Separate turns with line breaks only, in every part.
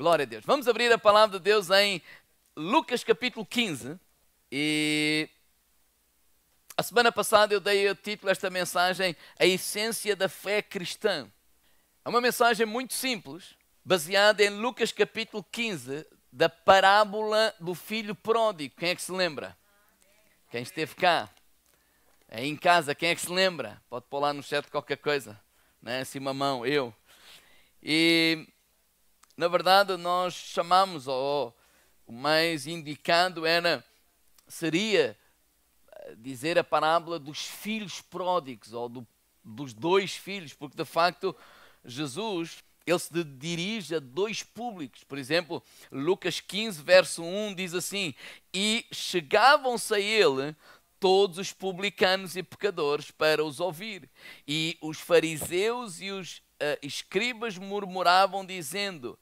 Glória a Deus. Vamos abrir a palavra de Deus em Lucas capítulo 15. E a semana passada eu dei o título a esta mensagem, A Essência da Fé Cristã. É uma mensagem muito simples, baseada em Lucas capítulo 15, da parábola do filho pródigo. Quem é que se lembra? Quem esteve cá? Aí em casa, quem é que se lembra? Pode pôr lá no chat qualquer coisa, né? Assim uma mão, eu. E na verdade nós chamamos, ou o mais indicado seria dizer a parábola dos filhos pródigos, ou dos dois filhos, porque de facto Jesus, ele se dirige a dois públicos. Por exemplo, Lucas 15, verso 1 diz assim: e chegavam-se a ele todos os publicanos e pecadores para os ouvir. E os fariseus e os escribas murmuravam, dizendo: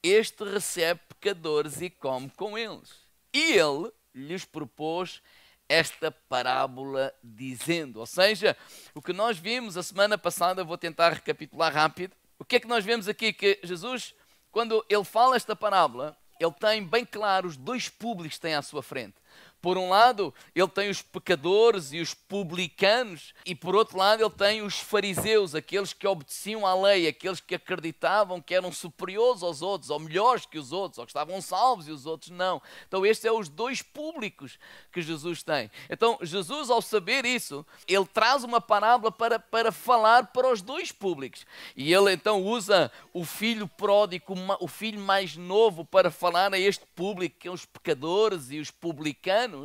este recebe pecadores e come com eles. E ele lhes propôs esta parábola dizendo, ou seja, o que nós vimos a semana passada, vou tentar recapitular rápido. O que é que nós vemos aqui? Que Jesus, quando ele fala esta parábola, ele tem bem claro os dois públicos que tem à sua frente. Por um lado, ele tem os pecadores e os publicanos, e por outro lado, ele tem os fariseus, aqueles que obedeciam à lei, aqueles que acreditavam que eram superiores aos outros, ou melhores que os outros, ou que estavam salvos e os outros não. Então, estes são os dois públicos que Jesus tem. Então, Jesus, ao saber isso, ele traz uma parábola para falar para os dois públicos. E ele então usa o filho pródigo, o filho mais novo, para falar a este público, que são os pecadores e os publicanos.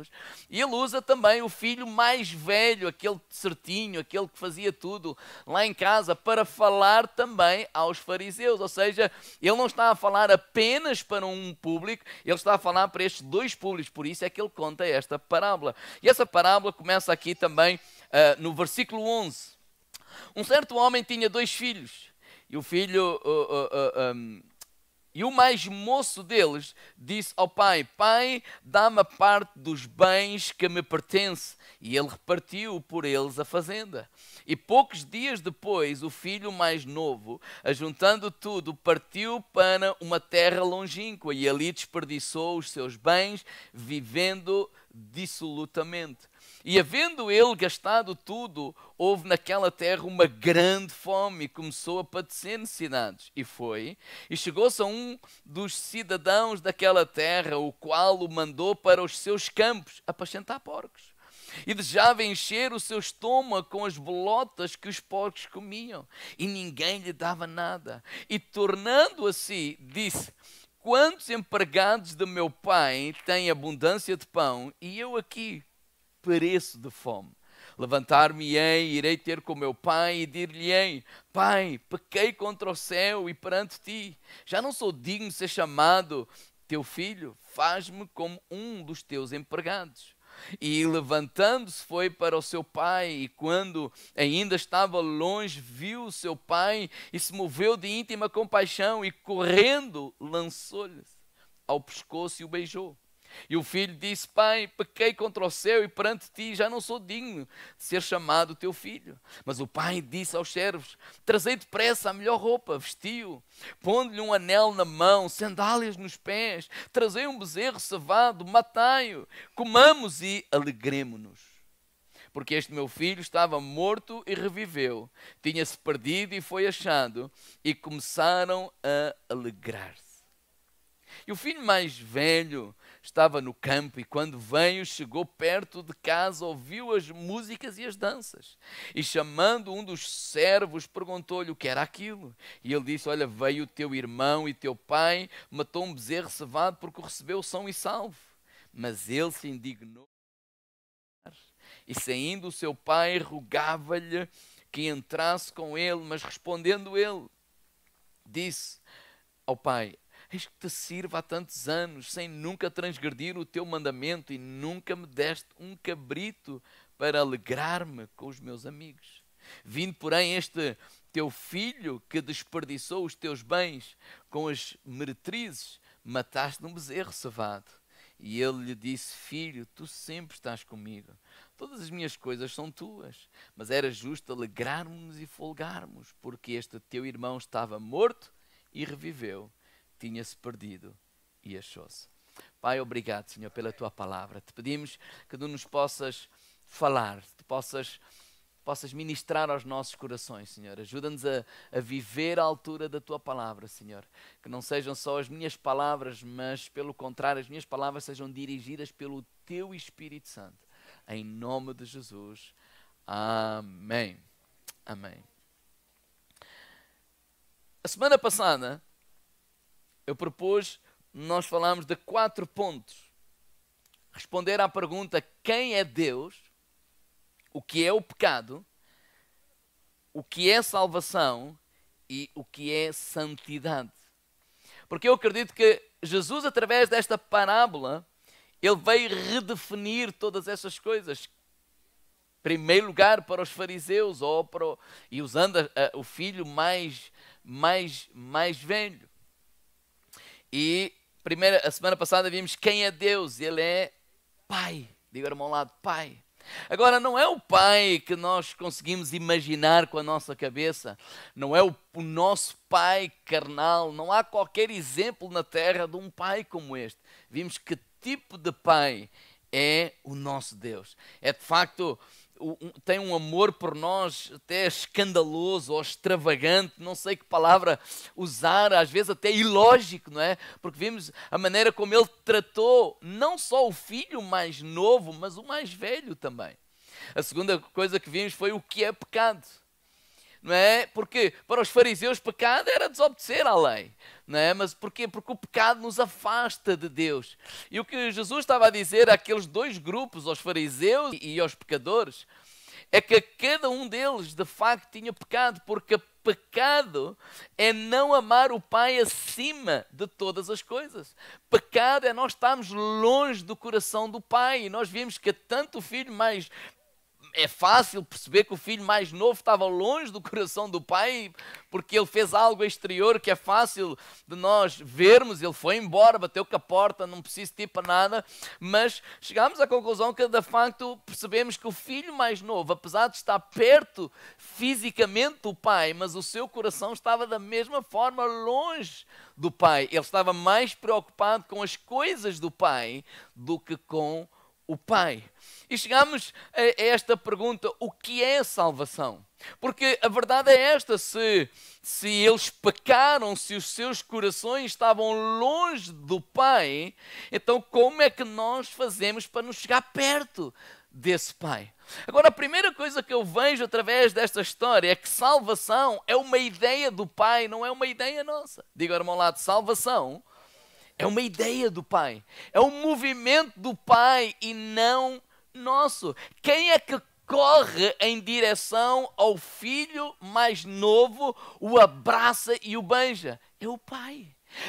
E ele usa também o filho mais velho, aquele certinho, aquele que fazia tudo lá em casa, para falar também aos fariseus. Ou seja, ele não está a falar apenas para um público, ele está a falar para estes dois públicos. Por isso é que ele conta esta parábola. E essa parábola começa aqui também no versículo 11. Um certo homem tinha dois filhos, e o filho... E o mais moço deles disse ao pai: pai, dá-me a parte dos bens que me pertence. E ele repartiu por eles a fazenda. E poucos dias depois, o filho mais novo, ajuntando tudo, partiu para uma terra longínqua e ali desperdiçou os seus bens, vivendo dissolutamente. E havendo ele gastado tudo, houve naquela terra uma grande fome e começou a padecer necessidades. E foi, e chegou-se a um dos cidadãos daquela terra, o qual o mandou para os seus campos apacentar porcos. E desejava encher o seu estômago com as bolotas que os porcos comiam. E ninguém lhe dava nada. E tornando a si, disse: quantos empregados de meu pai têm abundância de pão, e eu aqui pereço de fome. Levantar-me-ei, irei ter com meu pai e dir-lhe-ei: pai, pequei contra o céu e perante ti. Já não sou digno de ser chamado teu filho. Faz-me como um dos teus empregados. E levantando-se foi para o seu pai, e quando ainda estava longe, viu o seu pai e se moveu de íntima compaixão, e correndo lançou-lhe ao pescoço e o beijou. E o filho disse: pai, pequei contra o céu e perante ti, já não sou digno de ser chamado teu filho. Mas o pai disse aos servos: trazei depressa a melhor roupa, vestiu, pondo-lhe um anel na mão, sandálias nos pés, trazei um bezerro cevado, matai-o, comamos e alegremo-nos. Porque este meu filho estava morto e reviveu, tinha-se perdido e foi achado, e começaram a alegrar-se. E o filho mais velho estava no campo, e quando veio, chegou perto de casa, ouviu as músicas e as danças. E chamando um dos servos, perguntou-lhe o que era aquilo. E ele disse: olha, veio o teu irmão e teu pai, matou um bezerro cevado porque o recebeu são e salvo. Mas ele se indignou. E saindo o seu pai, rogava-lhe que entrasse com ele, mas respondendo ele, disse ao pai: eis que te sirvo há tantos anos, sem nunca transgredir o teu mandamento, e nunca me deste um cabrito para alegrar-me com os meus amigos. Vindo, porém, este teu filho, que desperdiçou os teus bens com as meretrizes, mataste um bezerro cevado. E ele lhe disse: filho, tu sempre estás comigo, todas as minhas coisas são tuas. Mas era justo alegrarmos e folgarmos, porque este teu irmão estava morto e reviveu, tinha-se perdido e achou-se. Pai, obrigado, Senhor, pela tua palavra. Te pedimos que tu nos possas falar, que possas ministrar aos nossos corações, Senhor. Ajuda-nos a viver à altura da tua palavra, Senhor. Que não sejam só as minhas palavras, mas pelo contrário, as minhas palavras sejam dirigidas pelo teu Espírito Santo. Em nome de Jesus. Amém. Amém. A semana passada, eu propus, nós falámos de 4 pontos. Responder à pergunta: quem é Deus? O que é o pecado? O que é salvação? E o que é santidade? Porque eu acredito que Jesus, através desta parábola, ele veio redefinir todas essas coisas. Em primeiro lugar, para os fariseus, e usando o filho mais velho. E a semana passada vimos quem é Deus. Ele é Pai. Diga ao irmão ao lado, Pai. Agora, não é o Pai que nós conseguimos imaginar com a nossa cabeça. Não é o nosso Pai carnal. Não há qualquer exemplo na terra de um Pai como este. Vimos que tipo de Pai é o nosso Deus. É de facto... tem um amor por nós até escandaloso ou extravagante, não sei que palavra usar, às vezes até ilógico, não é? Porque vimos a maneira como ele tratou não só o filho mais novo, mas o mais velho também. A segunda coisa que vimos foi o que é pecado. Não é? Porque para os fariseus pecado era desobedecer à lei. Não é? Mas porquê? Porque o pecado nos afasta de Deus. E o que Jesus estava a dizer àqueles 2 grupos, aos fariseus e aos pecadores, é que cada um deles de facto tinha pecado, porque pecado é não amar o Pai acima de todas as coisas. Pecado é nós estarmos longe do coração do Pai. E nós vimos que tanto o filho mais... É fácil perceber que o filho mais novo estava longe do coração do pai, porque ele fez algo exterior que é fácil de nós vermos. Ele foi embora, bateu com a porta, não preciso de ir para nada. Mas chegámos à conclusão que, de facto, percebemos que o filho mais novo, apesar de estar perto fisicamente do pai, mas o seu coração estava da mesma forma longe do pai. Ele estava mais preocupado com as coisas do pai do que com o Pai. E chegamos a esta pergunta: o que é salvação? Porque a verdade é esta: se eles pecaram, se os seus corações estavam longe do Pai, então como é que nós fazemos para nos chegar perto desse Pai? Agora, a primeira coisa que eu vejo através desta história é que salvação é uma ideia do Pai, não é uma ideia nossa. Diga ao irmão ao lado: salvação é uma ideia do Pai. É um movimento do Pai e não nosso. Quem é que corre em direção ao filho mais novo, o abraça e o beija? É o Pai.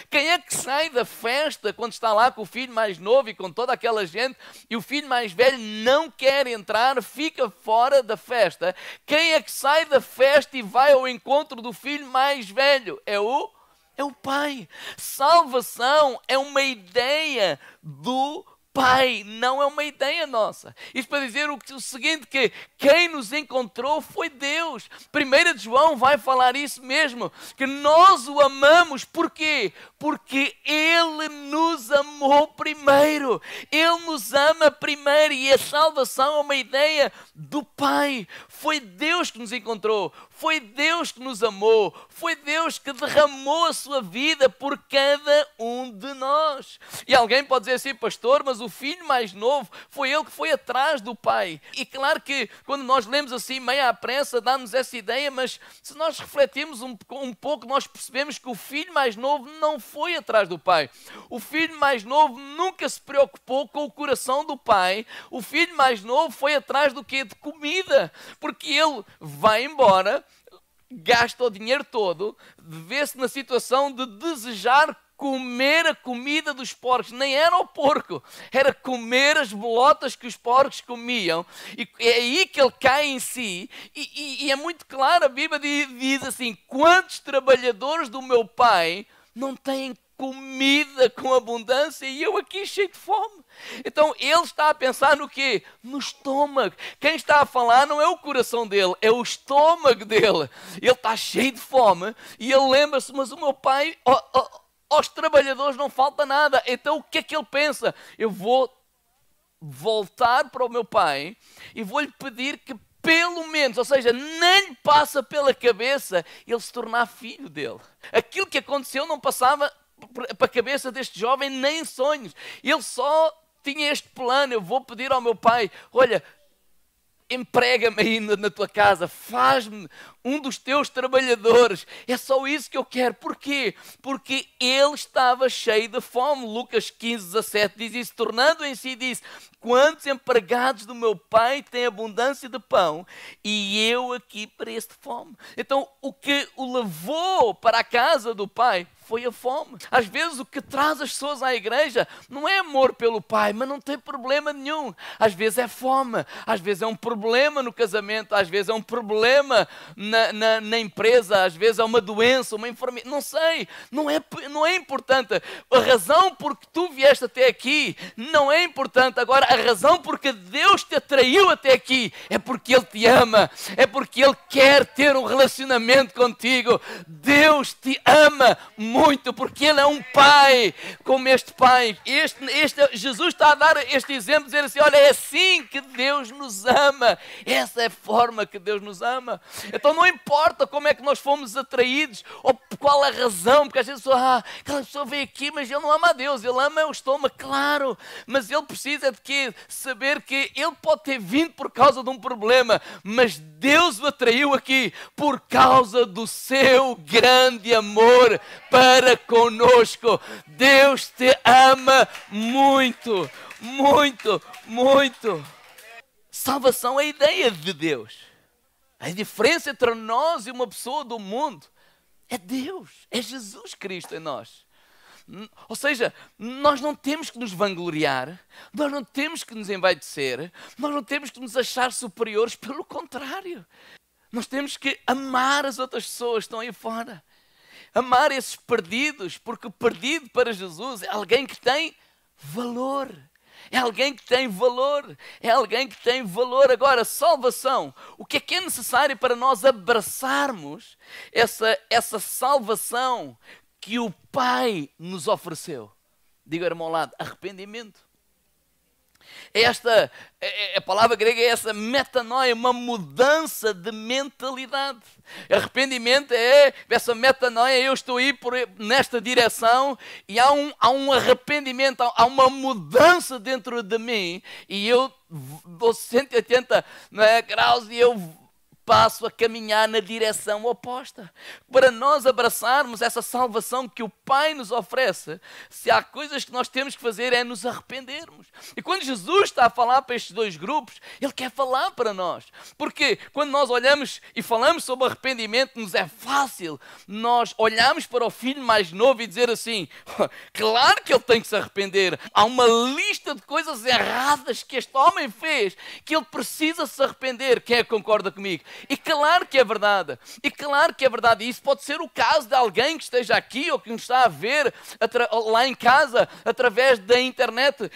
Quem é que sai da festa quando está lá com o filho mais novo e com toda aquela gente e o filho mais velho não quer entrar, fica fora da festa? Quem é que sai da festa e vai ao encontro do filho mais velho? É o Pai. Salvação é uma ideia do Pai, não é uma ideia nossa. Isto para dizer o seguinte, que quem nos encontrou foi Deus. 1 de João vai falar isso mesmo, que nós o amamos. Porquê? Porque Ele nos amou primeiro. Ele nos ama primeiro e a salvação é uma ideia do Pai. Foi Deus que nos encontrou, foi Deus que nos amou, foi Deus que derramou a sua vida por cada um de nós. E alguém pode dizer assim: pastor, mas o filho mais novo foi ele que foi atrás do pai. E claro que quando nós lemos assim meio à pressa dá-nos essa ideia, mas se nós refletirmos um pouco, nós percebemos que o filho mais novo não foi atrás do pai. O filho mais novo nunca se preocupou com o coração do pai. O filho mais novo foi atrás do quê? De comida. Porque ele vai embora, gasta o dinheiro todo, vê-se na situação de desejar comer a comida dos porcos. Nem era o porco, era comer as bolotas que os porcos comiam. E é aí que ele cai em si. E é muito claro, a Bíblia diz assim: quantos trabalhadores do meu pai não têm comida com abundância e eu aqui cheio de fome? Então ele está a pensar no quê? No estômago. Quem está a falar não é o coração dele, é o estômago dele. Ele está cheio de fome e ele lembra-se: mas o meu pai, aos trabalhadores não falta nada. Então o que é que ele pensa? Eu vou voltar para o meu pai e vou-lhe pedir que pelo menos, ou seja, nem lhe passa pela cabeça ele se tornar filho dele. Aquilo que aconteceu não passava para a cabeça deste jovem nem em sonhos. Ele só tinha este plano: eu vou pedir ao meu pai, olha, emprega-me aí na tua casa, faz-me um dos teus trabalhadores. É só isso que eu quero. Porquê? Porque ele estava cheio de fome. Lucas 15:17 diz isso. Tornando em si, disse: quantos empregados do meu pai têm abundância de pão e eu aqui preço de fome? Então o que o levou para a casa do pai foi a fome. Às vezes o que traz as pessoas à igreja não é amor pelo pai, mas não tem problema nenhum. Às vezes é fome, às vezes é um problema no casamento, às vezes é um problema na empresa, às vezes é uma doença, uma enfermidade, não sei, não é importante. A razão por que tu vieste até aqui não é importante. Agora, a razão por que Deus te atraiu até aqui é porque Ele te ama, é porque Ele quer ter um relacionamento contigo. Deus te ama muito, porque Ele é um pai como este pai. Jesus está a dar este exemplo, dizer assim: olha, é assim que Deus nos ama, essa é a forma que Deus nos ama. Então não importa como é que nós fomos atraídos, ou qual a razão, porque às vezes aquela pessoa veio aqui, mas ele não ama a Deus, ele ama o estômago, claro, mas ele precisa de quê? Saber que ele pode ter vindo por causa de um problema, mas Deus o atraiu aqui por causa do seu grande amor para conosco. Deus te ama muito, muito, muito. Salvação é a ideia de Deus. A diferença entre nós e uma pessoa do mundo é Deus, é Jesus Cristo em nós. Ou seja, nós não temos que nos vangloriar, nós não temos que nos envaidecer, nós não temos que nos achar superiores, pelo contrário. Nós temos que amar as outras pessoas que estão aí fora. Amar esses perdidos, porque o perdido para Jesus é alguém que tem valor. É alguém que tem valor, é alguém que tem valor. Agora, salvação, o que é necessário para nós abraçarmos essa salvação que o Pai nos ofereceu? Diga, irmão, ao lado, arrependimento. A palavra grega é essa metanoia, uma mudança de mentalidade. Arrependimento é essa metanoia: eu estou aí nesta direção e há um arrependimento, há uma mudança dentro de mim e eu dou 180 graus e eu passo a caminhar na direção oposta. Para nós abraçarmos essa salvação que o Pai nos oferece, se há coisas que nós temos que fazer é nos arrependermos. E quando Jesus está a falar para estes dois grupos, Ele quer falar para nós. Porque quando nós olhamos e falamos sobre arrependimento, nos é fácil nós olharmos para o filho mais novo e dizer assim: claro que ele tem que se arrepender. Há uma lista de coisas erradas que este homem fez, que ele precisa se arrepender. Quem é que concorda comigo? E claro que é verdade. E claro que é verdade. E isso pode ser o caso de alguém que esteja aqui ou que nos está a ver lá em casa, através da internet.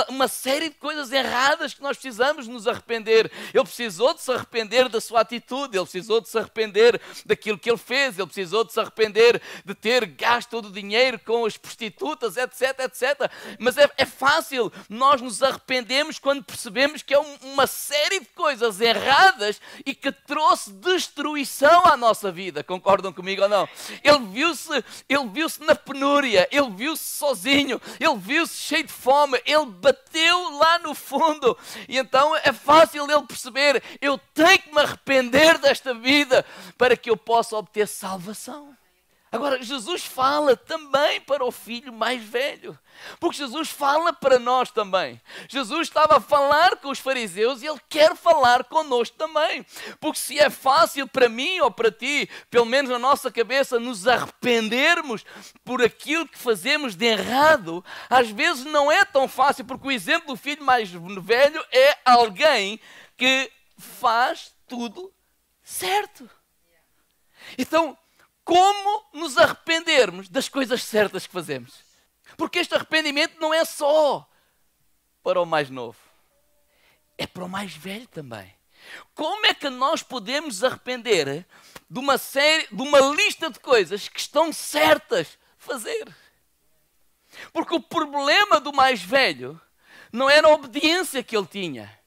Uma série de coisas erradas que nós precisamos nos arrepender. Ele precisou de se arrepender da sua atitude. Ele precisou de se arrepender daquilo que ele fez. Ele precisou de se arrepender de ter gasto todo o dinheiro com as prostitutas, etc, etc. Mas é fácil nós nos arrependemos quando percebemos que é uma série de coisas erradas e que trouxe destruição à nossa vida. Concordam comigo ou não? Ele viu-se na penúria, ele viu-se sozinho, ele viu-se cheio de fome, ele bateu lá no fundo. E então é fácil ele perceber: eu tenho que me arrepender desta vida para que eu possa obter salvação. Agora, Jesus fala também para o filho mais velho, porque Jesus fala para nós também. Jesus estava a falar com os fariseus e Ele quer falar connosco também. Porque se é fácil para mim ou para ti, pelo menos na nossa cabeça, nos arrependermos por aquilo que fazemos de errado, às vezes não é tão fácil, porque o exemplo do filho mais velho é alguém que faz tudo certo. Então, como nos arrependermos das coisas certas que fazemos? Porque este arrependimento não é só para o mais novo, é para o mais velho também. Como é que nós podemos arrepender de uma lista de coisas que estão certas fazer? Porque o problema do mais velho não era a obediência que ele tinha,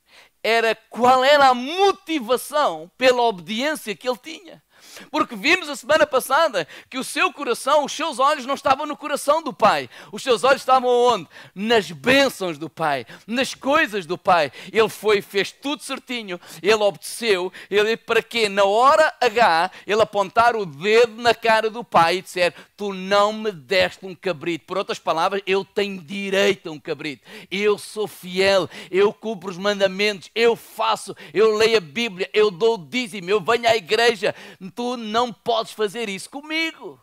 era qual era a motivação pela obediência que ele tinha. Porque vimos a semana passada que o seu coração, os seus olhos não estavam no coração do Pai. Os seus olhos estavam onde? Nas bênçãos do Pai, nas coisas do Pai. Ele fez tudo certinho, ele obedeceu. Ele, para quê? Na hora H, ele apontar o dedo na cara do Pai e dizer: tu não me deste um cabrito. Por outras palavras, eu tenho direito a um cabrito. Eu sou fiel, eu cumpro os mandamentos, eu faço, eu leio a Bíblia, eu dou o dízimo, eu venho à igreja. Tu não podes fazer isso comigo.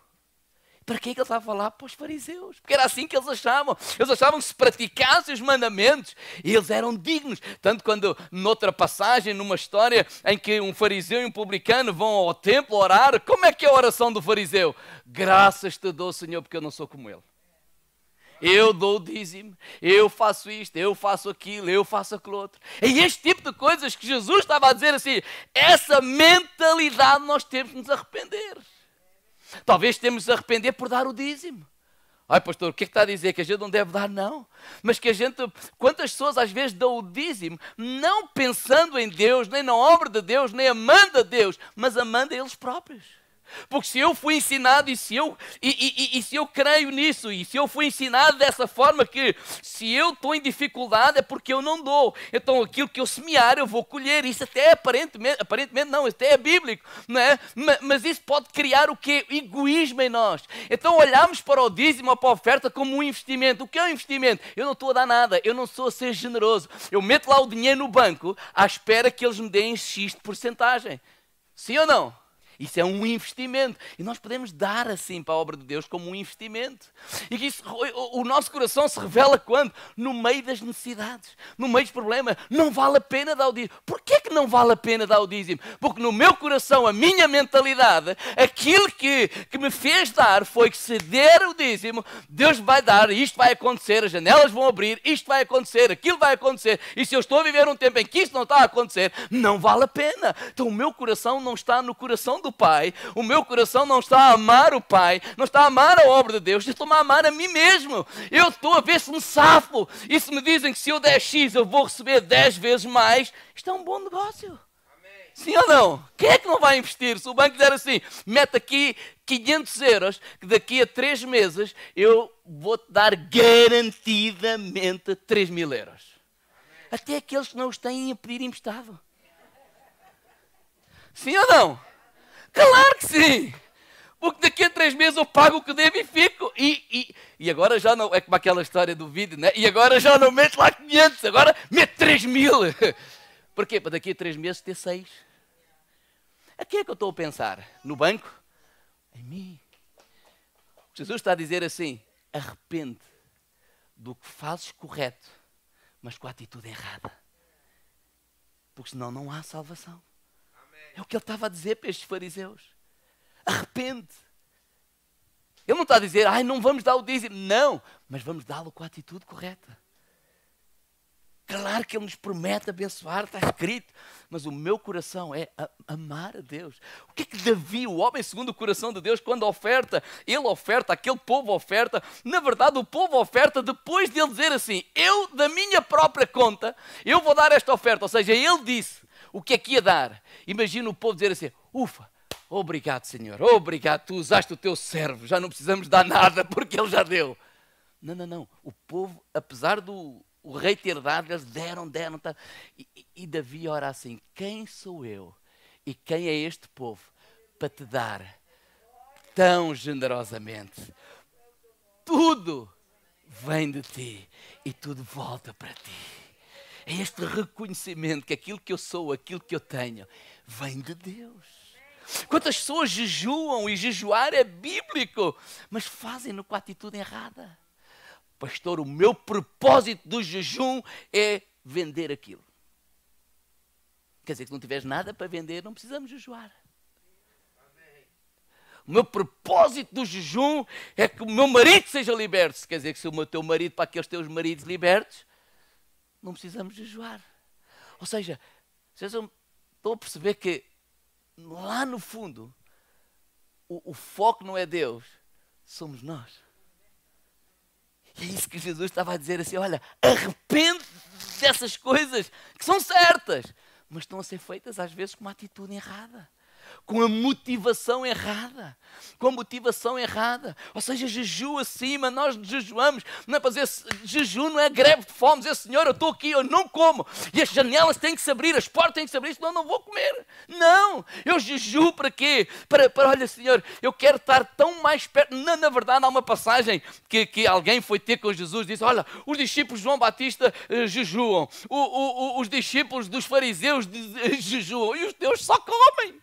Para que é que ele estava a falar para os fariseus? Porque era assim que eles achavam. Eles achavam que se praticassem os mandamentos, eles eram dignos. Tanto quando, noutra passagem, numa história em que um fariseu e um publicano vão ao templo orar, como é que é a oração do fariseu? Graças te dou, Senhor, porque eu não sou como ele. Eu dou o dízimo, eu faço isto, eu faço aquilo, eu faço aquilo outro. É este tipo de coisas que Jesus estava a dizer assim, essa mentalidade nós temos que nos arrepender. Talvez temos de nos arrepender por dar o dízimo. Ai, pastor, o que é que está a dizer? Que a gente não deve dar? Não. Mas que a gente, quantas pessoas às vezes dão o dízimo, não pensando em Deus, nem na obra de Deus, nem amando a Deus, mas amando a eles próprios. Porque se eu fui ensinado e se eu creio nisso, e se eu fui ensinado dessa forma que se eu estou em dificuldade é porque eu não dou, então aquilo que eu semear eu vou colher. Isso até é aparentemente não, até é bíblico, não é? Mas isso pode criar o quê? Egoísmo em nós. Então olhamos para o dízimo ou para a oferta como um investimento. O que é um investimento? Eu não estou a dar nada, eu não sou a ser generoso. Eu meto lá o dinheiro no banco à espera que eles me deem X de porcentagem. Sim ou não? Isso é um investimento. E nós podemos dar assim para a obra de Deus como um investimento. E isso, o nosso coração se revela quando? No meio das necessidades, no meio dos problemas. Não vale a pena dar o dízimo. Porquê que não vale a pena dar o dízimo? Porque no meu coração, a minha mentalidade, aquilo que me fez dar foi que se der o dízimo, Deus vai dar, isto vai acontecer, as janelas vão abrir, isto vai acontecer, aquilo vai acontecer. E se eu estou a viver um tempo em que isto não está a acontecer, não vale a pena. Então o meu coração não está no coração do Pai, o meu coração não está a amar o Pai, não está a amar a obra de Deus, eu estou a amar a mim mesmo. Eu estou a ver se me safo, e se me dizem que se eu der X eu vou receber 10 vezes mais, isto é um bom negócio. Amém. Sim ou não? Quem é que não vai investir? Se o banco der assim, mete aqui 500 euros, que daqui a 3 meses eu vou-te dar garantidamente 3 mil euros. Amém. Até aqueles que não os têm a pedir emprestado. Sim ou não? Claro que sim! Porque daqui a 3 meses eu pago o que devo e fico. E agora já não... É como aquela história do vídeo, né? E agora já não meto lá 500, agora meto 3 mil. Porquê? Para daqui a 3 meses ter 6. A quem é que eu estou a pensar? No banco? Em mim. Jesus está a dizer assim, arrepende do que fazes correto, mas com a atitude errada. Porque senão não há salvação. É o que ele estava a dizer para estes fariseus. Arrepende. Ele não está a dizer, ai, não vamos dar o dízimo. Não, mas vamos dá-lo com a atitude correta. Claro que ele nos promete abençoar, está escrito. Mas o meu coração é amar a Deus. O que é que Davi, o homem segundo o coração de Deus, quando oferta, ele oferta, aquele povo oferta. Na verdade, o povo oferta depois de ele dizer assim, eu, da minha própria conta, eu vou dar esta oferta. Ou seja, ele disse o que é que ia dar. Imagina o povo dizer assim, ufa, obrigado Senhor, obrigado, tu usaste o teu servo, já não precisamos dar nada porque ele já deu. Não, não, não, o povo, apesar do rei ter dado, eles deram. Tá. E Davi ora assim, quem sou eu e quem é este povo para te dar tão generosamente? Tudo vem de ti e tudo volta para ti. É este reconhecimento que aquilo que eu sou, aquilo que eu tenho, vem de Deus. Quantas pessoas jejuam, e jejuar é bíblico, mas fazem-no com a atitude errada. Pastor, o meu propósito do jejum é vender aquilo. Quer dizer que se não tiveres nada para vender, não precisamos jejuar. O meu propósito do jejum é que o meu marido seja liberto. Quer dizer que se o teu marido, para aqueles teus maridos libertos, não precisamos jejuar. Ou seja, vocês estão a perceber que lá no fundo o foco não é Deus, somos nós. E é isso que Jesus estava a dizer assim, olha, arrepende dessas coisas que são certas, mas estão a ser feitas às vezes com uma atitude errada. Com a motivação errada. Com a motivação errada. Ou seja, jejum acima, nós jejuamos. Não é para dizer, jejum não é greve de fome. Dizer, Senhor, eu estou aqui, eu não como. E as janelas têm que se abrir, as portas têm que se abrir, senão eu não vou comer. Não, eu jejuo para quê? Olha, Senhor, eu quero estar tão mais perto. Na verdade, há uma passagem que alguém foi ter com Jesus e disse, olha, os discípulos de João Batista jejuam. Os discípulos dos fariseus jejuam. E os teus só comem.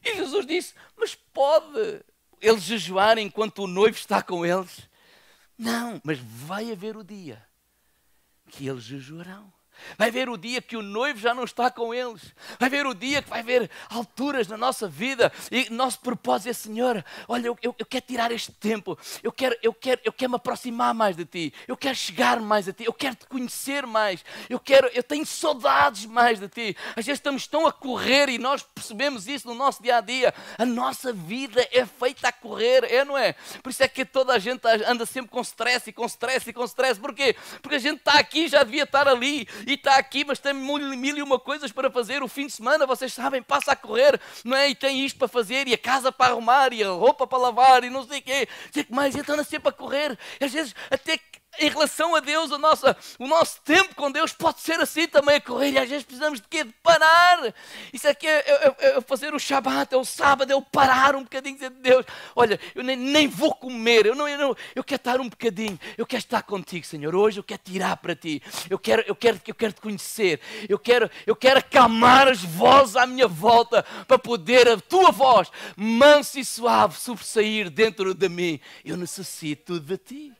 E Jesus disse, mas pode eles jejuarem enquanto o noivo está com eles? Não, mas vai haver o dia que eles jejuarão. Vai haver o dia que o noivo já não está com eles. Vai haver o dia que vai haver alturas na nossa vida. E nosso propósito é, Senhor, olha, eu quero tirar este tempo. Eu quero me aproximar mais de Ti. Eu quero chegar mais a Ti. Eu quero Te conhecer mais. Eu tenho saudades mais de Ti. Às vezes estamos tão a correr e nós percebemos isso no nosso dia a dia. A nossa vida é feita a correr, não é? Por isso é que toda a gente anda sempre com stress e com stress e com stress. Porquê? Porque a gente está aqui, já devia estar ali. E está aqui, mas tem mil e uma coisas para fazer. O fim de semana, vocês sabem, passa a correr, não é? E tem isto para fazer, e a casa para arrumar, e a roupa para lavar, e não sei o quê. Sei que mais, e então anda sempre a correr. Às vezes, até em relação a Deus, o nosso tempo com Deus pode ser assim também a correr. E às vezes precisamos de quê? De parar. Isso aqui é fazer o Shabat, é o sábado, é o parar um bocadinho e dizer, Deus, olha, eu nem vou comer, eu quero estar um bocadinho, eu quero estar contigo, Senhor. Hoje eu quero tirar para Ti, eu quero Te conhecer, eu quero acalmar as vozes à minha volta para poder a Tua voz, mansa e suave, sobressair dentro de mim. Eu necessito de Ti.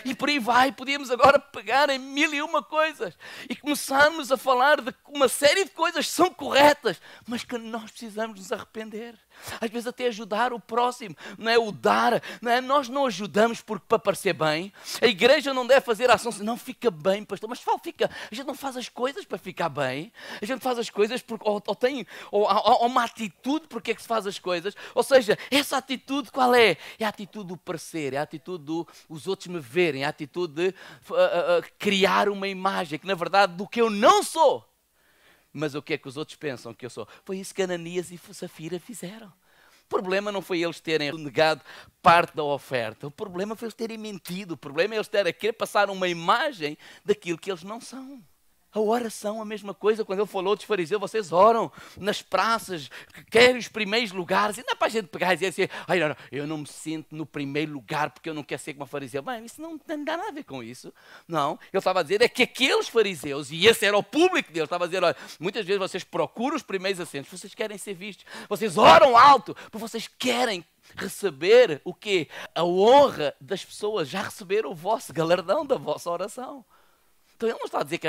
E por aí vai, podíamos agora pegar em mil e uma coisas e começarmos a falar de uma série de coisas que são corretas, mas que nós precisamos nos arrepender. Às vezes até ajudar o próximo, não é? O dar, não é? Nós não ajudamos para parecer bem. A igreja não deve fazer ação assim, não fica bem, pastor, mas fica. A gente não faz as coisas para ficar bem. A gente faz as coisas porque ou há uma atitude porque é que se faz as coisas. Ou seja, essa atitude qual é? É a atitude do parecer, é a atitude do os outros me verem, é a atitude de criar uma imagem que na verdade do que eu não sou. Mas o que é que os outros pensam que eu sou? Foi isso que Ananias e Safira fizeram. O problema não foi eles terem negado parte da oferta. O problema foi eles terem mentido. O problema é eles terem a querer passar uma imagem daquilo que eles não são. A oração, a mesma coisa, quando ele falou dos fariseus, vocês oram nas praças, querem os primeiros lugares, e não é para a gente pegar e dizer assim, ai, não, eu não me sinto no primeiro lugar porque eu não quero ser como fariseu. Bem, isso não tem nada a ver com isso. Não, ele estava a dizer é que aqueles fariseus, e esse era o público deles, estava a dizer, olha, muitas vezes vocês procuram os primeiros assentos, vocês querem ser vistos, vocês oram alto, porque vocês querem receber o quê? A honra das pessoas, já receberam o vosso galardão da vossa oração. Então ele não está a dizer que,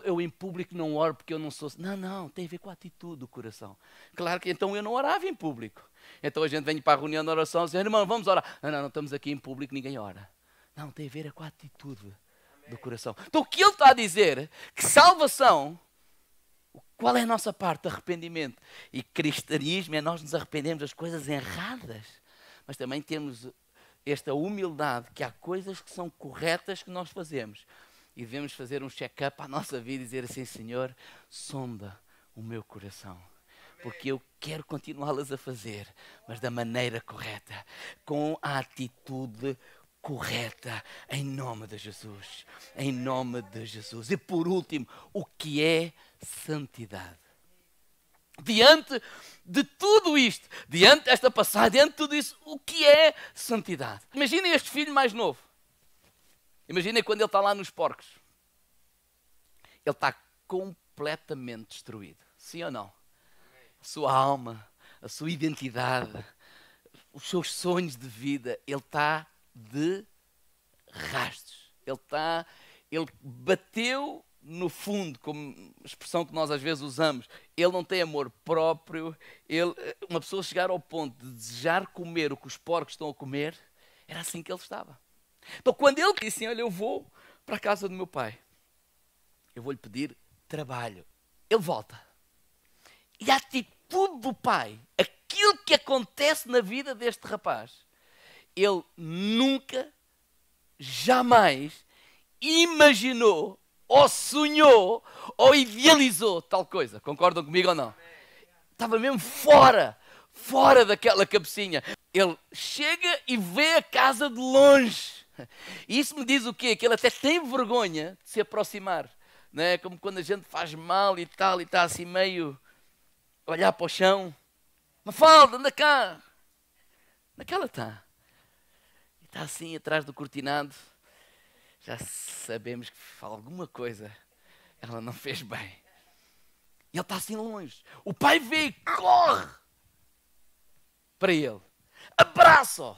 eu em público não oro porque eu não sou... Não, tem a ver com a atitude do coração. Claro que então eu não orava em público. Então a gente vem para a reunião de oração e diz, irmão, vamos orar. Não, estamos aqui em público, ninguém ora. Não, tem a ver com a atitude do coração. Então o que ele está a dizer, que salvação, qual é a nossa parte? Arrependimento. E cristianismo é nós nos arrependemos das coisas erradas. Mas também temos esta humildade que há coisas que são corretas que nós fazemos. E devemos fazer um check-up à nossa vida e dizer assim, Senhor, sonda o meu coração. Porque eu quero continuá-las a fazer, mas da maneira correta, com a atitude correta, em nome de Jesus. Em nome de Jesus. E por último, o que é santidade? Diante de tudo isto, diante desta passagem, diante de tudo isso, o que é santidade? Imaginem este filho mais novo. Imaginem quando ele está lá nos porcos. Ele está completamente destruído. Sim ou não? A sua alma, a sua identidade, os seus sonhos de vida, ele está de rastos. Ele bateu no fundo, como expressão que nós às vezes usamos. Ele não tem amor próprio. Uma pessoa chegar ao ponto de desejar comer o que os porcos estão a comer, era assim que ele estava. Então, quando ele disse assim, olha, eu vou para a casa do meu pai, eu vou-lhe pedir trabalho. Ele volta. E a atitude do pai, aquilo que acontece na vida deste rapaz, ele nunca jamais imaginou, ou sonhou, ou idealizou tal coisa. Concordam comigo ou não? Estava mesmo fora daquela cabecinha. Ele chega e vê a casa de longe. E isso me diz o quê? Que ele até tem vergonha de se aproximar. Não é? Como quando a gente faz mal e tal, e está assim meio a olhar para o chão. Mafalda, anda cá. Naquela está. E está assim atrás do cortinado. Já sabemos que alguma coisa ela não fez bem. E ele está assim longe. O pai vê e corre para ele. Abraça-o.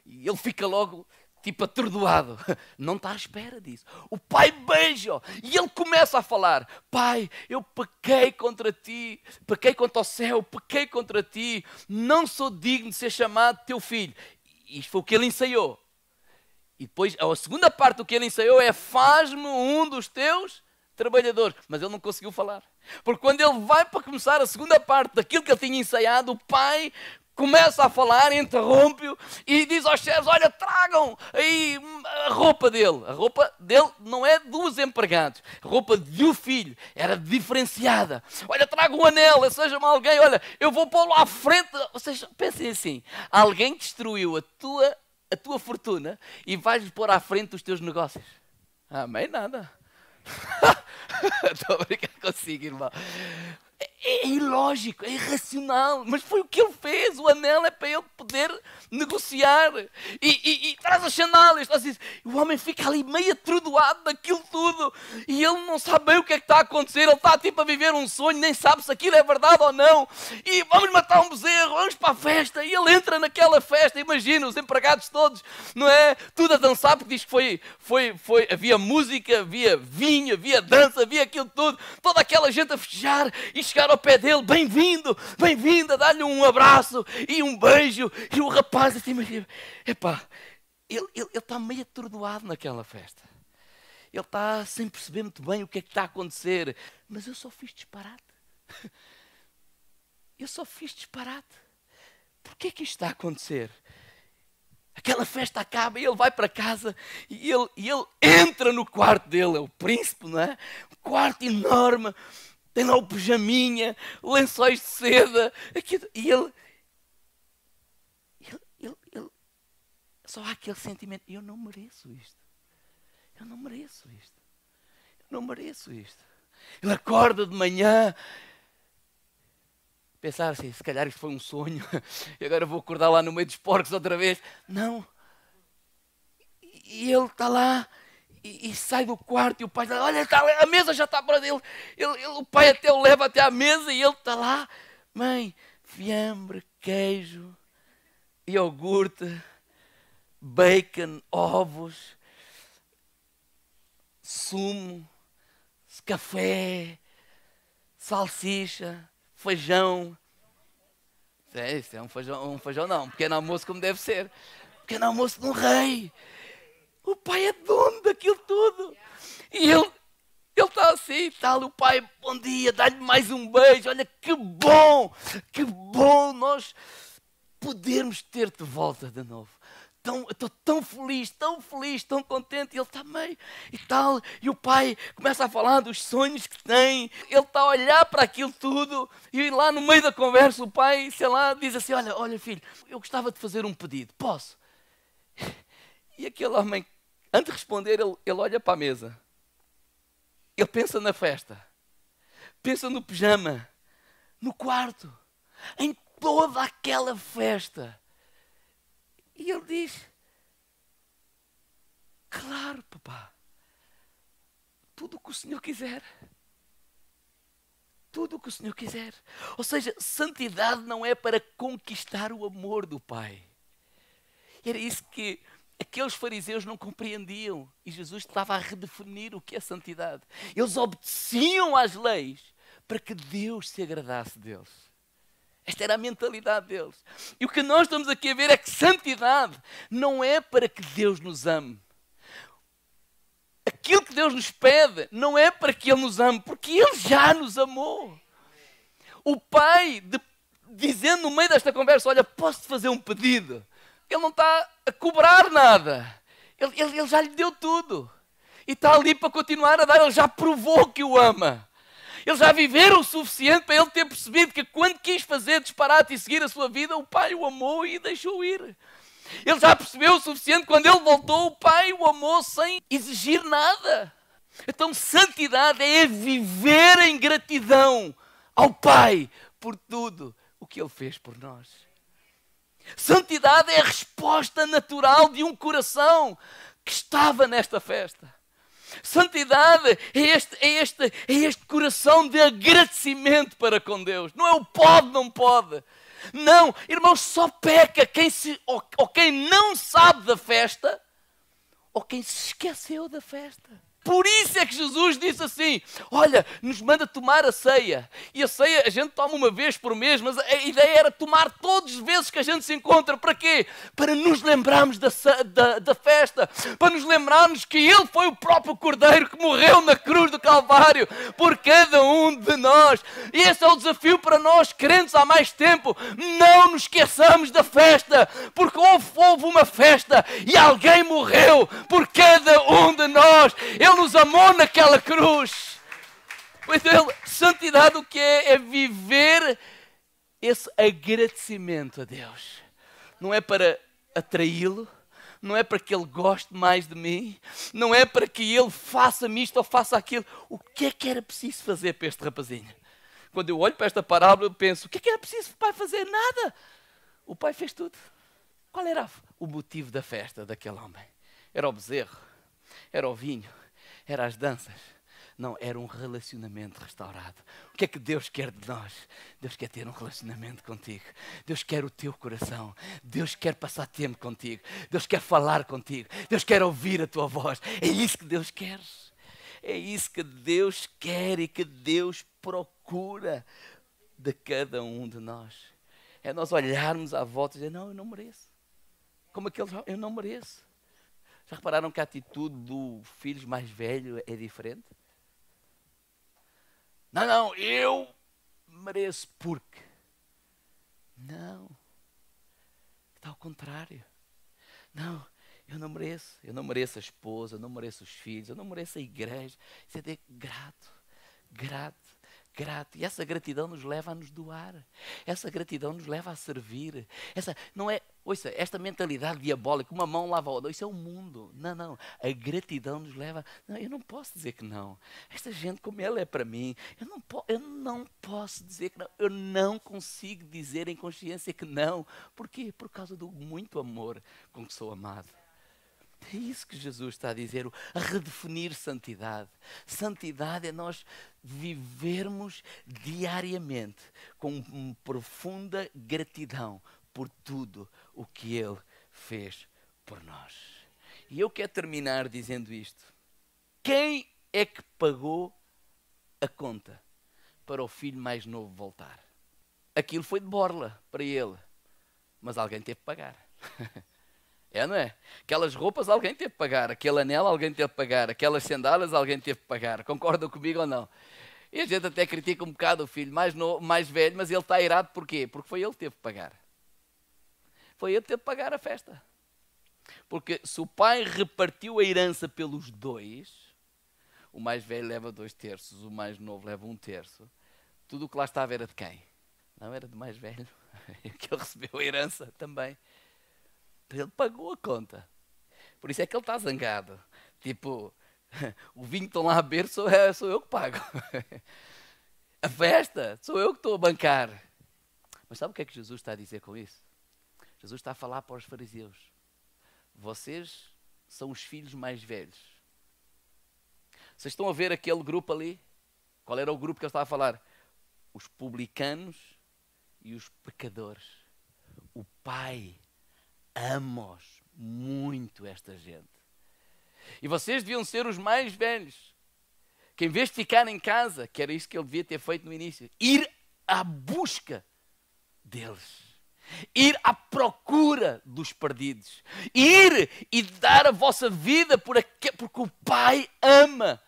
E ele fica logo tipo atordoado. Não está à espera disso. O pai beija-o. E ele começa a falar. Pai, eu pequei contra ti. Pequei contra o céu. Pequei contra ti. Não sou digno de ser chamado teu filho. Isto foi o que ele ensaiou. E depois a segunda parte do que ele ensaiou é: faz-me um dos teus trabalhadores. Mas ele não conseguiu falar. Porque quando ele vai para começar a segunda parte daquilo que ele tinha ensaiado, o pai começa a falar, interrompe-o e diz aos servos: olha, tragam aí a roupa dele. A roupa dele não é dos empregados. A roupa do filho era diferenciada. Olha, tragam um anel, seja-me alguém, olha, eu vou pô-lo à frente. Vocês pensem assim: alguém destruiu a tua fortuna e vais pôr à frente os teus negócios. Amém? Nada. Estou a brincar consigo, irmão. É ilógico, é irracional, mas foi o que ele fez. O anel é para ele poder negociar. E traz as sandálias. Assim, o homem fica ali meio atordoado daquilo tudo. E ele não sabe bem o que é que está a acontecer. Ele está tipo a viver um sonho, nem sabe se aquilo é verdade ou não. E vamos matar um bezerro, vamos para a festa. E ele entra naquela festa, imagina, os empregados todos, não é? Tudo a dançar, porque diz que havia música, havia vinho, havia dança, havia aquilo tudo. Toda aquela gente a festejar e chegar ao pé dele: bem-vindo, bem-vinda, dar-lhe um abraço e um beijo. E o rapaz assim, epá, ele está meio atordoado naquela festa. Ele está sem perceber muito bem o que é que está a acontecer. Mas eu só fiz disparate. Eu só fiz disparate. Porquê que isto está a acontecer? Aquela festa acaba e ele vai para casa e ele entra no quarto dele. É o príncipe, não é? Um quarto enorme. Tem lá o pijaminha, lençóis de seda. E ele só há aquele sentimento: eu não mereço isto. Eu não mereço isto. Eu não mereço isto. Ele acorda de manhã, pensar assim: se calhar isto foi um sonho, e agora vou acordar lá no meio dos porcos outra vez. Não. E ele está lá e sai do quarto e o pai diz: olha, a mesa já está para ele. O pai até o leva até à mesa e ele está lá: mãe, fiambre, queijo, iogurte, bacon, ovos, sumo, café, salsicha, feijão. Isso é um feijão não, um pequeno almoço como deve ser. Pequeno almoço de um rei. O pai é dono daquilo tudo. E ele está assim, tal. O pai: bom dia, dá-lhe mais um beijo. Olha, que bom nós podermos ter-te de volta de novo. Estou tão feliz, tão contente. E ele está meio e tal. E o pai começa a falar dos sonhos que tem. Ele está a olhar para aquilo tudo. E lá no meio da conversa o pai, sei lá, diz assim: olha filho, eu gostava de fazer um pedido. Posso? E aquele homem, antes de responder, ele olha para a mesa. Ele pensa na festa. Pensa no pijama. No quarto. Em toda aquela festa. E ele diz: claro, papá. Tudo o que o Senhor quiser. Tudo o que o Senhor quiser. Ou seja, santidade não é para conquistar o amor do Pai. Era isso que aqueles fariseus não compreendiam. E Jesus estava a redefinir o que é santidade. Eles obedeciam às leis para que Deus se agradasse deles. Esta era a mentalidade deles. E o que nós estamos aqui a ver é que santidade não é para que Deus nos ame. Aquilo que Deus nos pede não é para que Ele nos ame, porque Ele já nos amou. O Pai, dizendo no meio desta conversa: olha, posso-te fazer um pedido? Ele não está a cobrar nada. Ele já lhe deu tudo. E está ali para continuar a dar. Ele já provou que o ama. Eles já viveram o suficiente para ele ter percebido que quando quis fazer disparate e seguir a sua vida, o Pai o amou e deixou ir. Ele já percebeu o suficiente, quando ele voltou, o Pai o amou sem exigir nada. Então, santidade é viver em gratidão ao Pai por tudo o que Ele fez por nós. Santidade é a resposta natural de um coração que estava nesta festa. Santidade é este coração de agradecimento para com Deus. Não é o pode, não pode. Não, irmãos, só peca ou quem não sabe da festa ou quem se esqueceu da festa. Por isso é que Jesus disse assim, olha, nos manda tomar a ceia. E a ceia a gente toma uma vez por mês, mas a ideia era tomar todas as vezes que a gente se encontra. Para quê? Para nos lembrarmos da festa. Para nos lembrarmos que Ele foi o próprio Cordeiro que morreu na cruz do Calvário por cada um de nós. E esse é o desafio para nós, crentes há mais tempo. Não nos esqueçamos da festa, porque houve uma festa e alguém morreu por cada um de nós. Ele nos amou naquela cruz. Então, santidade o que é? É viver esse agradecimento a Deus. Não é para atraí-lo, não é para que Ele goste mais de mim, não é para que Ele faça-me isto ou faça aquilo. O que é que era preciso fazer para este rapazinho? Quando eu olho para esta parábola, eu penso, o que é que era preciso o Pai fazer? Nada. O Pai fez tudo. Qual era o motivo da festa daquele homem? Era o bezerro, era o vinho, era as danças. Não, era um relacionamento restaurado. O que é que Deus quer de nós? Deus quer ter um relacionamento contigo. Deus quer o teu coração. Deus quer passar tempo contigo. Deus quer falar contigo. Deus quer ouvir a tua voz. É isso que Deus quer. É isso que Deus quer e que Deus procura de cada um de nós. É nós olharmos à volta e dizer, não, eu não mereço. Como aqueles, eu não mereço. Já repararam que a atitude do filho mais velho é diferente? Não, eu mereço porque. Não. Está ao contrário. Não, eu não mereço. Eu não mereço a esposa, eu não mereço os filhos, eu não mereço a igreja. Isso é de grato. E essa gratidão nos leva a nos doar. Essa gratidão nos leva a servir. Não é, ouça, esta mentalidade diabólica, uma mão lava a outra, isso é o mundo. Não. A gratidão nos leva, não, eu não posso dizer que não. Esta gente, como ela é para mim, eu não posso dizer que não. Eu não consigo dizer em consciência que não. Por quê? Por causa do muito amor com que sou amado. É isso que Jesus está a dizer, a redefinir santidade. Santidade é nós vivermos diariamente com uma profunda gratidão por tudo o que Ele fez por nós. E eu quero terminar dizendo isto. Quem é que pagou a conta para o filho mais novo voltar? Aquilo foi de borla para ele, mas alguém teve que pagar. É, não é? Aquelas roupas alguém teve que pagar, aquele anel alguém teve que pagar, aquelas sandálias alguém teve que pagar. Concordam comigo ou não? E a gente até critica um bocado o filho mais velho, mas ele está irado porquê? Porque foi ele que teve que pagar. Foi ele que teve que pagar a festa. Porque se o pai repartiu a herança pelos dois, o mais velho leva 2/3, o mais novo leva 1/3. Tudo o que lá estava era de quem? Não, era do mais velho. Que ele recebeu a herança também. Ele pagou a conta. Por isso é que ele está zangado. Tipo, o vinho que estão lá a beber sou eu que pago. A festa sou eu que estou a bancar. Mas sabe o que é que Jesus está a dizer com isso? Jesus está a falar para os fariseus. Vocês são os filhos mais velhos. Vocês estão a ver aquele grupo ali? Qual era o grupo que ele estava a falar? Os publicanos e os pecadores. O Pai ama-os muito, esta gente. E vocês deviam ser os mais velhos, que em vez de ficar em casa, que era isso que ele devia ter feito no início, ir à busca deles, ir à procura dos perdidos, ir e dar a vossa vida porque o Pai ama.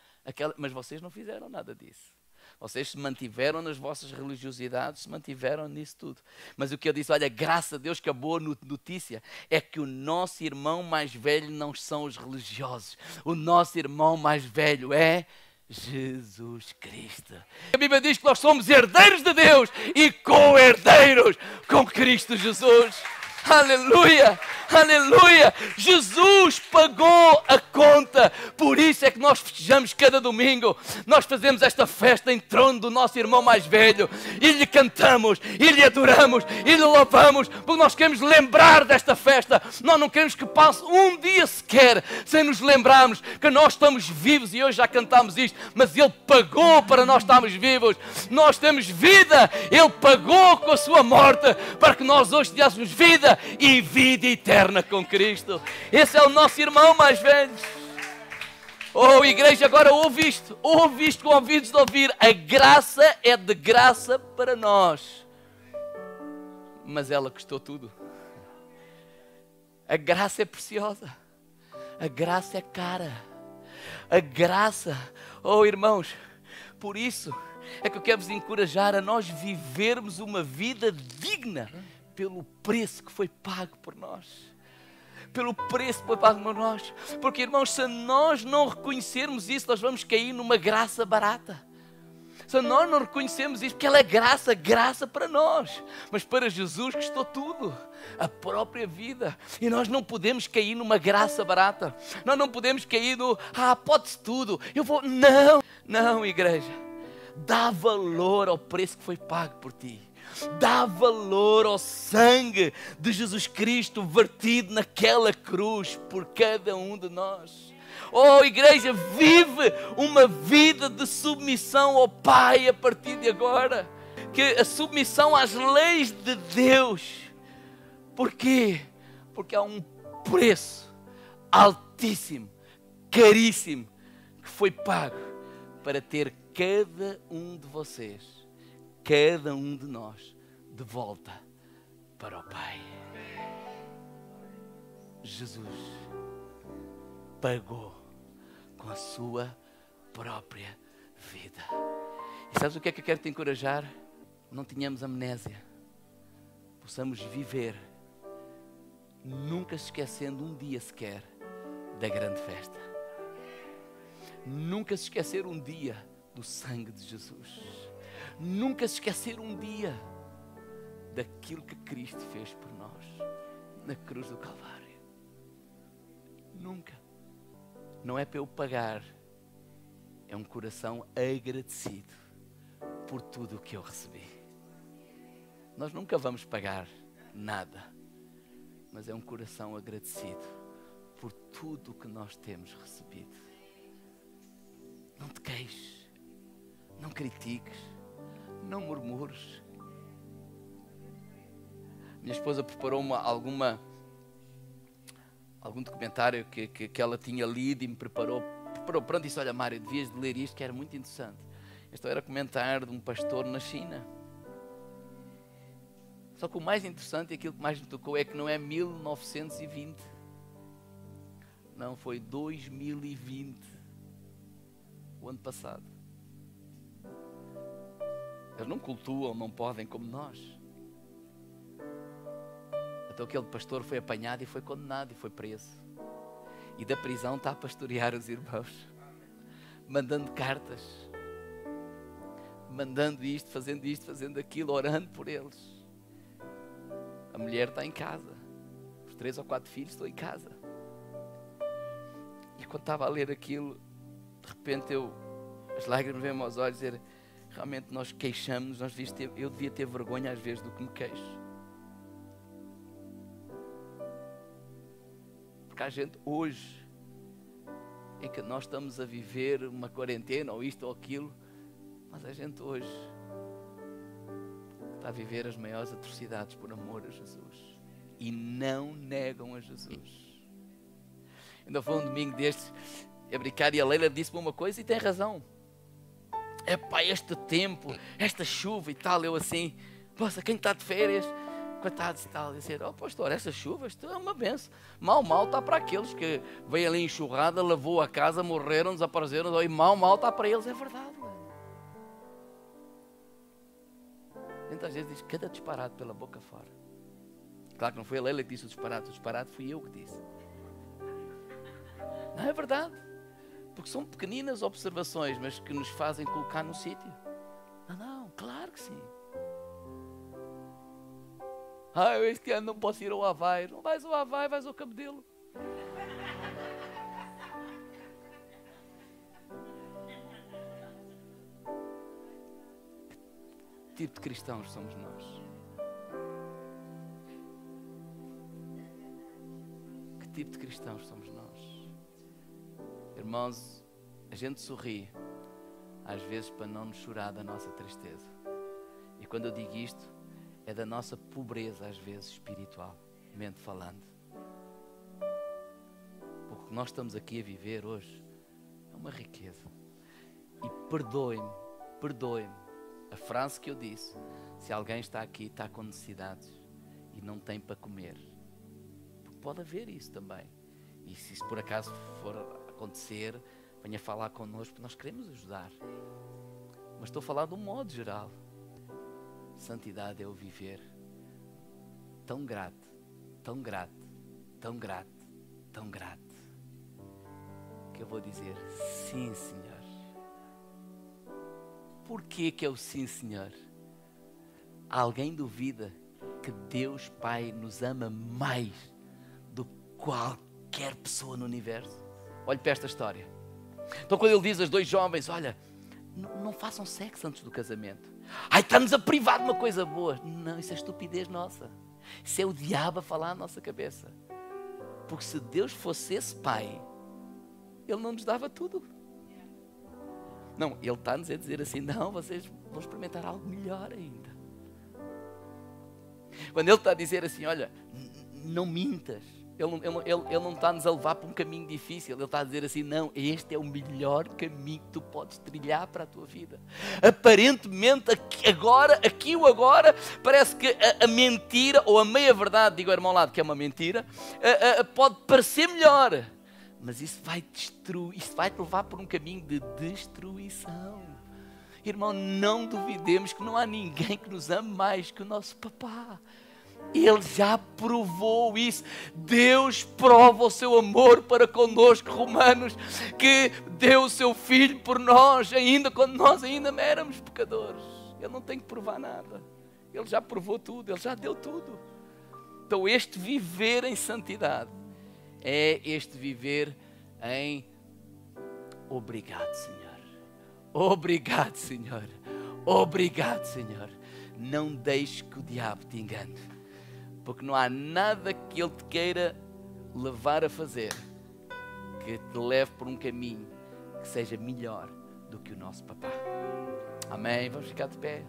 Mas vocês não fizeram nada disso. Vocês se mantiveram nas vossas religiosidades, se mantiveram nisso tudo. Mas o que eu disse, olha, graças a Deus que a boa notícia é que o nosso irmão mais velho não são os religiosos. O nosso irmão mais velho é Jesus Cristo. A Bíblia diz que nós somos herdeiros de Deus e co-herdeiros com Cristo Jesus. Aleluia, aleluia, Jesus pagou a conta, por isso é que nós festejamos cada domingo, nós fazemos esta festa em trono do nosso irmão mais velho, e lhe cantamos, e lhe adoramos, e lhe louvamos, porque nós queremos lembrar desta festa, nós não queremos que passe um dia sequer sem nos lembrarmos que nós estamos vivos, e hoje já cantámos isto, mas Ele pagou para nós estarmos vivos, nós temos vida, Ele pagou com a sua morte, para que nós hoje tivéssemos vida, e vida eterna com Cristo. Esse é o nosso irmão mais velho. Oh, igreja, agora ouve isto com ouvidos de ouvir. A graça é de graça para nós, mas ela custou tudo. A graça é preciosa, a graça é cara, a graça, oh irmãos, por isso é que eu quero vos encorajar a nós vivermos uma vida digna pelo preço que foi pago por nós. Pelo preço que foi pago por nós. Porque, irmãos, se nós não reconhecermos isso, nós vamos cair numa graça barata. Se nós não reconhecemos isso, porque ela é graça, graça para nós. Mas para Jesus custou tudo. A própria vida. E nós não podemos cair numa graça barata. Nós não podemos cair no, pode-se tudo. Não, igreja. Dá valor ao preço que foi pago por ti. Dá valor ao sangue de Jesus Cristo vertido naquela cruz por cada um de nós. Oh, igreja, vive uma vida de submissão ao Pai a partir de agora. Que a submissão às leis de Deus. Por quê? Porque há um preço altíssimo, caríssimo, que foi pago para ter cada um de vocês, cada um de nós, de volta para o Pai. Jesus pagou com a sua própria vida. E sabes o que é que eu quero te encorajar? Não tenhamos amnésia. Possamos viver, nunca se esquecendo um dia sequer da grande festa. Nunca se esquecer um dia do sangue de Jesus. Nunca se esquecer um dia daquilo que Cristo fez por nós na cruz do Calvário. Nunca. Não é para eu pagar, é um coração agradecido por tudo o que eu recebi. Nós nunca vamos pagar nada, mas é um coração agradecido por tudo o que nós temos recebido. Não te queixes, não critiques, não murmures. Minha esposa preparou algum documentário que ela tinha lido e me preparou. Pronto, disse, olha Mário, devias de ler isto, que era muito interessante. Isto era comentário de um pastor na China. Só que o mais interessante e aquilo que mais me tocou é que não é 1920. Não, foi 2020. O ano passado. Eles não cultuam, não podem como nós. Então aquele pastor foi apanhado e foi condenado e foi preso. E da prisão está a pastorear os irmãos. Mandando cartas. Mandando isto, fazendo aquilo, orando por eles. A mulher está em casa. Os 3 ou 4 filhos estão em casa. E quando estava a ler aquilo, de repente as lágrimas vêm-me aos olhos dizer, realmente nós queixamos, eu devia ter vergonha às vezes do que me queixo. Porque há gente hoje, em que nós estamos a viver uma quarentena, ou isto ou aquilo, mas a gente hoje está a viver as maiores atrocidades por amor a Jesus. E não negam a Jesus. Ainda foi um domingo destes, a brincar, e a Leila disse-me uma coisa e tem razão. Epá, este tempo, esta chuva e tal, eu assim, poxa, quem está de férias, coitados e tal, dizer, pastor, essa chuva, isto é uma benção. Mal está para aqueles que veio ali enxurrada, lavou a casa, morreram, desapareceram, e mal está para eles, é verdade. gente às vezes diz cada disparate pela boca fora. Claro que não foi a Leila que disse o disparate fui eu que disse. Não é verdade? Porque são pequeninas observações, mas que nos fazem colocar no sítio. Não, claro que sim. Eu este ano não posso ir ao Havaí. Não vais ao Havaí, vais ao Cabedelo. Que tipo de cristãos somos nós? Que tipo de cristãos somos nós? Irmãos, a gente sorri às vezes para não nos chorar da nossa tristeza. E quando eu digo isto, é da nossa pobreza às vezes espiritualmente falando. O que nós estamos aqui a viver hoje é uma riqueza. E perdoem-me a frase que eu disse: se alguém está aqui, está com necessidades e não tem para comer. Porque pode haver isso também. E se isso por acaso for acontecer, venha falar connosco, porque nós queremos ajudar. Mas estou a falar de um modo geral. Santidade é o viver tão grato, tão grato, tão grato, tão grato, que eu vou dizer sim, Senhor. Porquê que é o sim, Senhor? Alguém duvida que Deus Pai nos ama mais do que qualquer pessoa no universo? Olhe para esta história. Então quando ele diz aos dois jovens: olha, não façam sexo antes do casamento. Está-nos a privar de uma coisa boa. Não, isso é estupidez nossa. Isso é o diabo a falar na nossa cabeça. Porque se Deus fosse esse Pai, Ele não nos dava tudo. Não, Ele está-nos a dizer assim: não, vocês vão experimentar algo melhor ainda. Quando Ele está a dizer assim: olha, não mintas. Ele não está-nos a levar para um caminho difícil. Ele está a dizer assim: não, este é o melhor caminho que tu podes trilhar para a tua vida. Aparentemente, aqui ou agora, parece que a mentira, ou a meia-verdade, digo ao irmão ao lado que é uma mentira, pode parecer melhor. Mas isso vai destruir, isso vai te levar por um caminho de destruição. Irmão, não duvidemos que não há ninguém que nos ame mais que o nosso papá. Ele já provou isso. Deus prova o seu amor para connosco, Romanos, que deu o seu Filho por nós, ainda quando nós ainda éramos pecadores. Ele não tem que provar nada. Ele já provou tudo, Ele já deu tudo. Então este viver em santidade é este viver em obrigado, Senhor. Obrigado, Senhor. Obrigado, Senhor. Não deixes que o diabo te engane. Porque não há nada que Ele te queira levar a fazer que te leve por um caminho que seja melhor do que o nosso papá. Amém? Vamos ficar de pé.